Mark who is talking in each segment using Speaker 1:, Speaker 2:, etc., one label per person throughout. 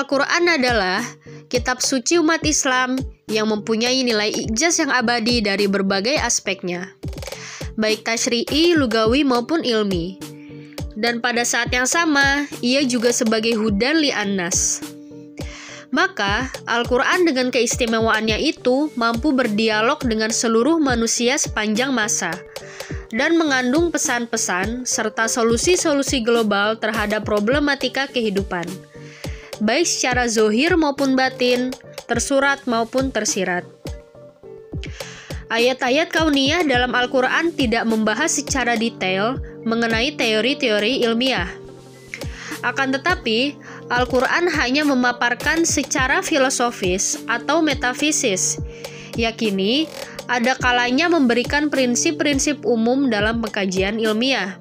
Speaker 1: Al-Quran adalah kitab suci umat Islam yang mempunyai nilai ijaz yang abadi dari berbagai aspeknya, baik tasyri'i, lugawi maupun ilmi. Dan pada saat yang sama, ia juga sebagai hudan li'annas. Maka, Al-Quran dengan keistimewaannya itu mampu berdialog dengan seluruh manusia sepanjang masa dan mengandung pesan-pesan serta solusi-solusi global terhadap problematika kehidupan, baik secara zohir maupun batin, tersurat maupun tersirat. Ayat-ayat kauniyah dalam Al-Quran tidak membahas secara detail mengenai teori-teori ilmiah. Akan tetapi, Al-Quran hanya memaparkan secara filosofis atau metafisis. Yakini, ada kalanya memberikan prinsip-prinsip umum dalam pengkajian ilmiah,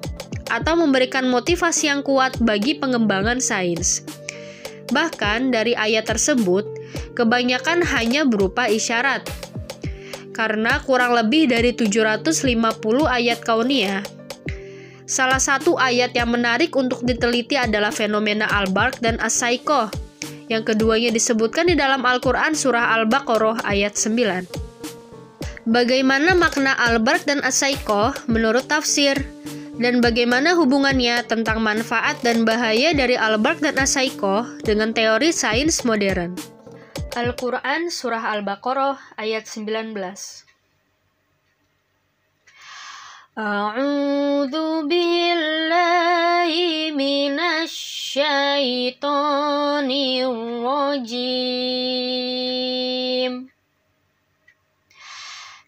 Speaker 1: atau memberikan motivasi yang kuat bagi pengembangan sains. Bahkan dari ayat tersebut, kebanyakan hanya berupa isyarat. Karena kurang lebih dari 750 ayat kauniyah, salah satu ayat yang menarik untuk diteliti adalah fenomena Al-Barq dan As-Saiqoh, yang keduanya disebutkan di dalam Al-Quran surah Al-Baqarah ayat 9. Bagaimana makna Al-Barq dan As-Saiqoh menurut tafsir, dan bagaimana hubungannya tentang manfaat dan bahaya dari Al-Barq dan As-Saiqoh dengan teori sains modern. Al-Quran surah Al-Baqarah ayat 19. A'udzu billahi minasy syaithanir rajim.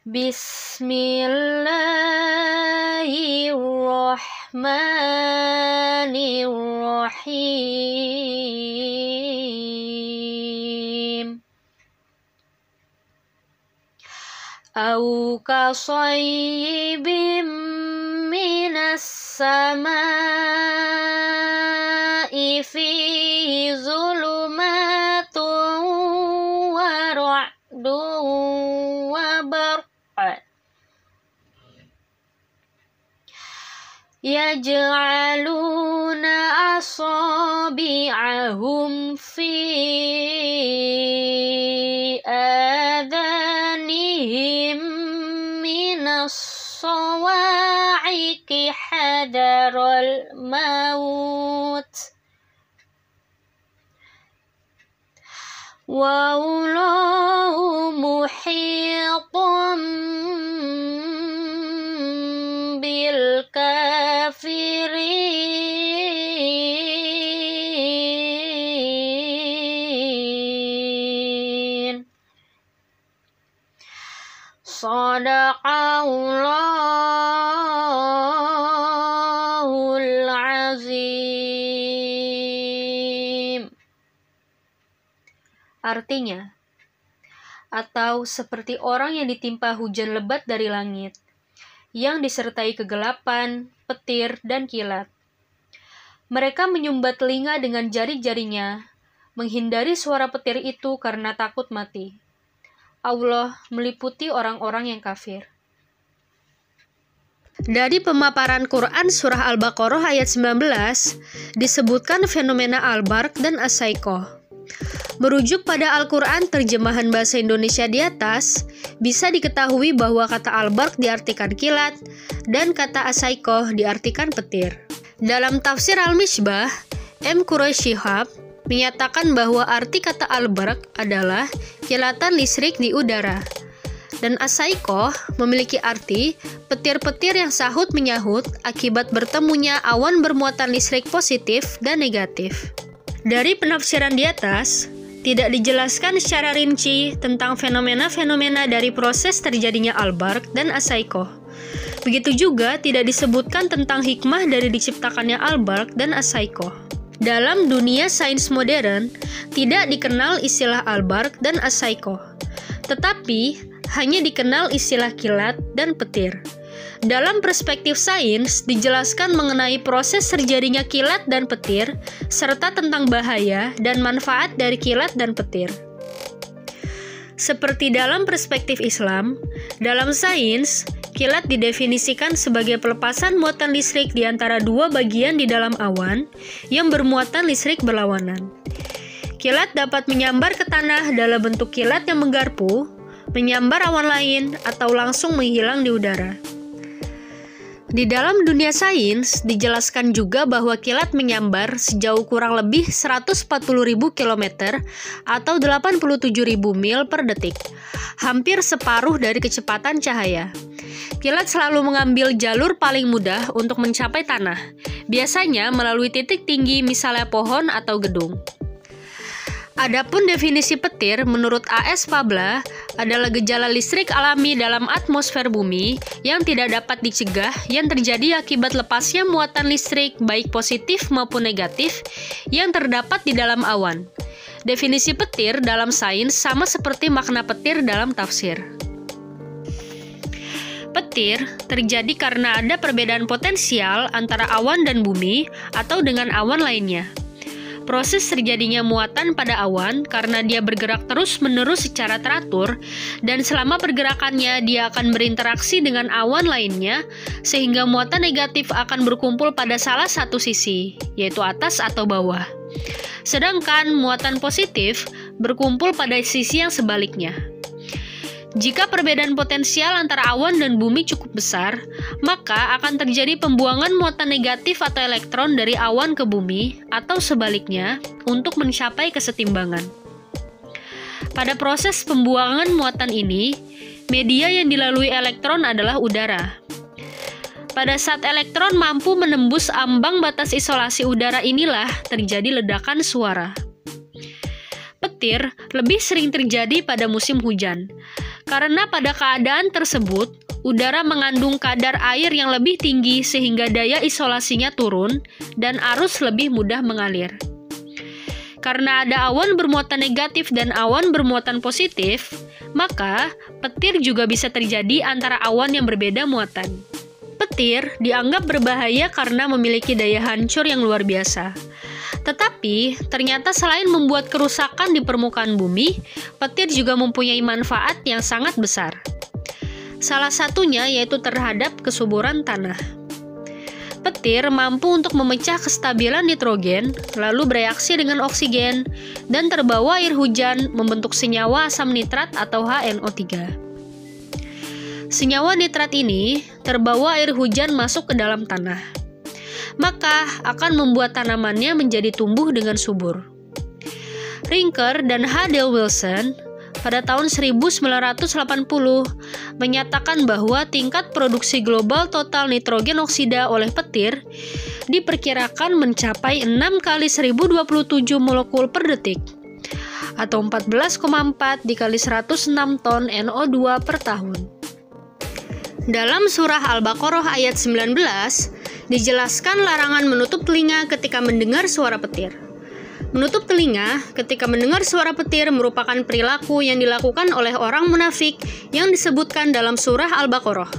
Speaker 1: Bismillahirrahmanirrahim. Au kasayyibim minas samaa'i fihi zulumatun wa ra'dun wa barq yaj'aluna asabi'ahum fi adhanihim minas sawa'iqi hadaral maut wallahu muhitum bil kafirin. Shadaqallahul azim. Artinya, atau seperti orang yang ditimpa hujan lebat dari langit, yang disertai kegelapan, petir, dan kilat. Mereka menyumbat telinga dengan jari-jarinya, menghindari suara petir itu karena takut mati. Allah meliputi orang-orang yang kafir. Dari pemaparan Quran surah Al-Baqarah ayat 19, disebutkan fenomena Al-Barq dan As-Saiqoh. Merujuk pada Al-Quran terjemahan bahasa Indonesia di atas, bisa diketahui bahwa kata Al-Barq diartikan kilat dan kata As-Saiqoh diartikan petir. Dalam tafsir Al-Misbah, M. Quraish Shihab menyatakan bahwa arti kata Al-Barq adalah kilatan listrik di udara, dan As-Saiqoh memiliki arti petir-petir yang sahut-menyahut akibat bertemunya awan bermuatan listrik positif dan negatif. Dari penafsiran di atas, tidak dijelaskan secara rinci tentang fenomena-fenomena dari proses terjadinya Al-Barq dan As-Saiqoh. Begitu juga tidak disebutkan tentang hikmah dari diciptakannya Al-Barq dan As-Saiqoh. Dalam dunia sains modern, tidak dikenal istilah Al-Barq dan As-Saiqoh, tetapi hanya dikenal istilah kilat dan petir. Dalam perspektif sains, dijelaskan mengenai proses terjadinya kilat dan petir, serta tentang bahaya dan manfaat dari kilat dan petir. Seperti dalam perspektif Islam, dalam sains, kilat didefinisikan sebagai pelepasan muatan listrik di antara dua bagian di dalam awan yang bermuatan listrik berlawanan. Kilat dapat menyambar ke tanah dalam bentuk kilat yang menggarpu, menyambar awan lain, atau langsung menghilang di udara. Di dalam dunia sains, dijelaskan juga bahwa kilat menyambar sejauh kurang lebih 140.000 km atau 87.000 mil per detik, hampir separuh dari kecepatan cahaya. Kilat selalu mengambil jalur paling mudah untuk mencapai tanah, biasanya melalui titik tinggi misalnya pohon atau gedung. Adapun definisi petir menurut A.S. Fabla adalah gejala listrik alami dalam atmosfer bumi yang tidak dapat dicegah yang terjadi akibat lepasnya muatan listrik baik positif maupun negatif yang terdapat di dalam awan. Definisi petir dalam sains sama seperti makna petir dalam tafsir. Petir terjadi karena ada perbedaan potensial antara awan dan bumi atau dengan awan lainnya. Proses terjadinya muatan pada awan karena dia bergerak terus-menerus secara teratur, dan selama pergerakannya dia akan berinteraksi dengan awan lainnya, sehingga muatan negatif akan berkumpul pada salah satu sisi, yaitu atas atau bawah. Sedangkan muatan positif berkumpul pada sisi yang sebaliknya. Jika perbedaan potensial antara awan dan bumi cukup besar, maka akan terjadi pembuangan muatan negatif atau elektron dari awan ke bumi, atau sebaliknya, untuk mencapai kesetimbangan. Pada proses pembuangan muatan ini, media yang dilalui elektron adalah udara. Pada saat elektron mampu menembus ambang batas isolasi udara inilah terjadi ledakan suara. Petir lebih sering terjadi pada musim hujan, karena pada keadaan tersebut, udara mengandung kadar air yang lebih tinggi sehingga daya isolasinya turun dan arus lebih mudah mengalir. Karena ada awan bermuatan negatif dan awan bermuatan positif, maka petir juga bisa terjadi antara awan yang berbeda muatan. Petir dianggap berbahaya karena memiliki daya hancur yang luar biasa. Tetapi, ternyata selain membuat kerusakan di permukaan bumi, petir juga mempunyai manfaat yang sangat besar. Salah satunya yaitu terhadap kesuburan tanah. Petir mampu untuk memecah kestabilan nitrogen, lalu bereaksi dengan oksigen, dan terbawa air hujan membentuk senyawa asam nitrat atau HNO3. Senyawa nitrat ini terbawa air hujan masuk ke dalam tanah, maka akan membuat tanamannya menjadi tumbuh dengan subur. Rinker dan H. Dale Wilson pada tahun 1980 menyatakan bahwa tingkat produksi global total nitrogen oksida oleh petir diperkirakan mencapai 6 kali 1027 molekul per detik, atau 14,4 dikali 106 ton NO2 per tahun. Dalam surah Al-Baqarah ayat 19, dijelaskan larangan menutup telinga ketika mendengar suara petir. Menutup telinga ketika mendengar suara petir merupakan perilaku yang dilakukan oleh orang munafik yang disebutkan dalam surah Al-Baqarah.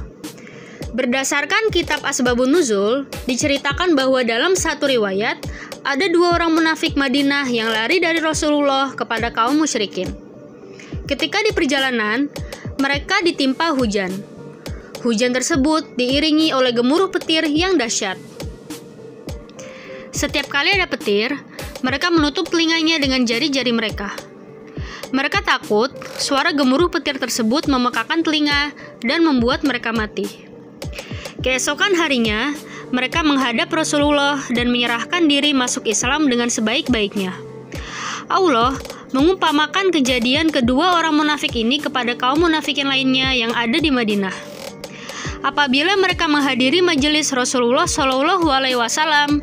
Speaker 1: Berdasarkan kitab Asbabun Nuzul, diceritakan bahwa dalam satu riwayat, ada 2 orang munafik Madinah yang lari dari Rasulullah kepada kaum musyrikin. Ketika di perjalanan, mereka ditimpa hujan. Hujan tersebut diiringi oleh gemuruh petir yang dahsyat. Setiap kali ada petir, mereka menutup telinganya dengan jari-jari mereka. Mereka takut suara gemuruh petir tersebut memekakan telinga dan membuat mereka mati. Keesokan harinya, mereka menghadap Rasulullah dan menyerahkan diri masuk Islam dengan sebaik-baiknya. Allah mengumpamakan kejadian kedua orang munafik ini kepada kaum munafikin lainnya yang ada di Madinah. Apabila mereka menghadiri majelis Rasulullah Shallallahu Alaihi Wasallam,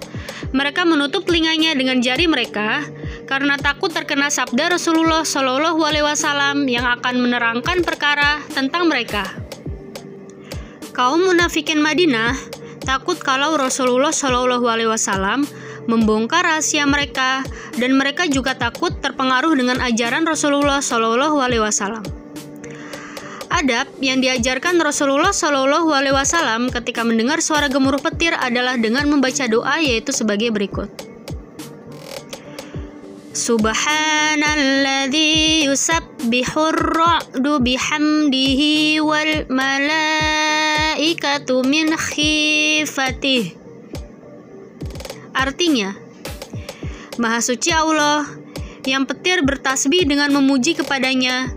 Speaker 1: mereka menutup telinganya dengan jari mereka karena takut terkena sabda Rasulullah Shallallahu Alaihi Wasallam yang akan menerangkan perkara tentang mereka. Kaum munafikin Madinah takut kalau Rasulullah Shallallahu Alaihi Wasallam membongkar rahasia mereka, dan mereka juga takut terpengaruh dengan ajaran Rasulullah Shallallahu Alaihi Wasallam. Adab yang diajarkan Rasulullah Shallallahu Alaihi Wasallam ketika mendengar suara gemuruh petir adalah dengan membaca doa, yaitu sebagai berikut: Subhanalladzi yusabbihur ra'du bihamdihi wal malaikatu min khifatih. Artinya, Maha suci Allah yang petir bertasbih dengan memuji kepadanya,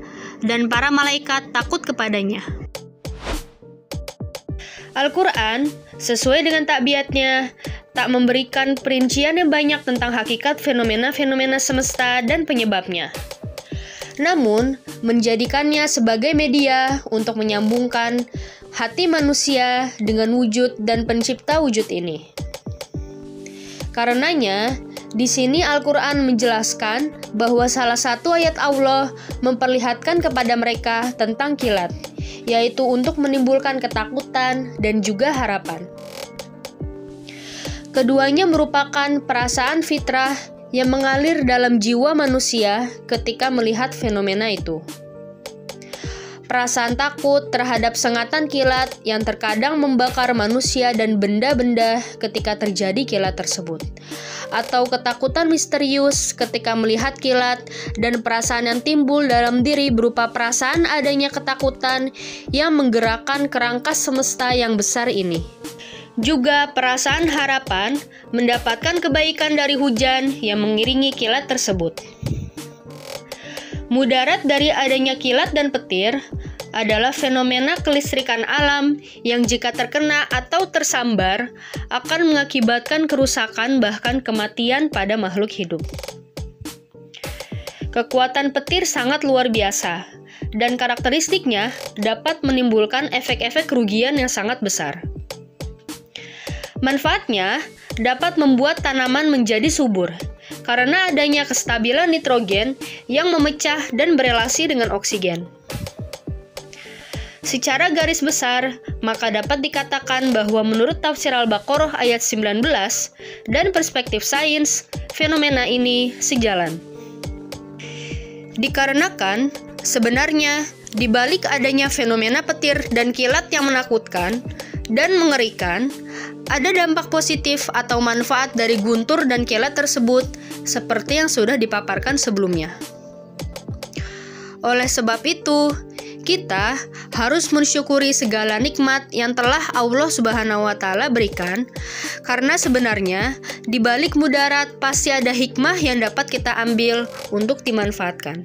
Speaker 1: dan para malaikat takut kepadanya. Al-Quran, sesuai dengan tabiatnya, tak memberikan perincian yang banyak tentang hakikat fenomena-fenomena semesta dan penyebabnya. Namun, menjadikannya sebagai media untuk menyambungkan hati manusia dengan wujud dan pencipta wujud ini. Karenanya, di sini Al-Quran menjelaskan bahwa salah satu ayat Allah memperlihatkan kepada mereka tentang kilat, yaitu untuk menimbulkan ketakutan dan juga harapan. Keduanya merupakan perasaan fitrah yang mengalir dalam jiwa manusia ketika melihat fenomena itu. Perasaan takut terhadap sengatan kilat yang terkadang membakar manusia dan benda-benda ketika terjadi kilat tersebut, atau ketakutan misterius ketika melihat kilat, dan perasaan yang timbul dalam diri berupa perasaan adanya ketakutan yang menggerakkan kerangka semesta yang besar ini. Juga perasaan harapan mendapatkan kebaikan dari hujan yang mengiringi kilat tersebut. Mudarat dari adanya kilat dan petir adalah fenomena kelistrikan alam yang jika terkena atau tersambar akan mengakibatkan kerusakan bahkan kematian pada makhluk hidup. Kekuatan petir sangat luar biasa, dan karakteristiknya dapat menimbulkan efek-efek kerugian yang sangat besar. Manfaatnya dapat membuat tanaman menjadi subur karena adanya kestabilan nitrogen yang memecah dan berelasi dengan oksigen. Secara garis besar, maka dapat dikatakan bahwa menurut tafsir Al-Baqarah ayat 19 dan perspektif sains, fenomena ini sejalan. Dikarenakan, sebenarnya di balik adanya fenomena petir dan kilat yang menakutkan dan mengerikan, ada dampak positif atau manfaat dari guntur dan kilat tersebut seperti yang sudah dipaparkan sebelumnya. Oleh sebab itu, kita harus mensyukuri segala nikmat yang telah Allah Subhanahu wa Ta'ala berikan, karena sebenarnya di balik mudarat pasti ada hikmah yang dapat kita ambil untuk dimanfaatkan.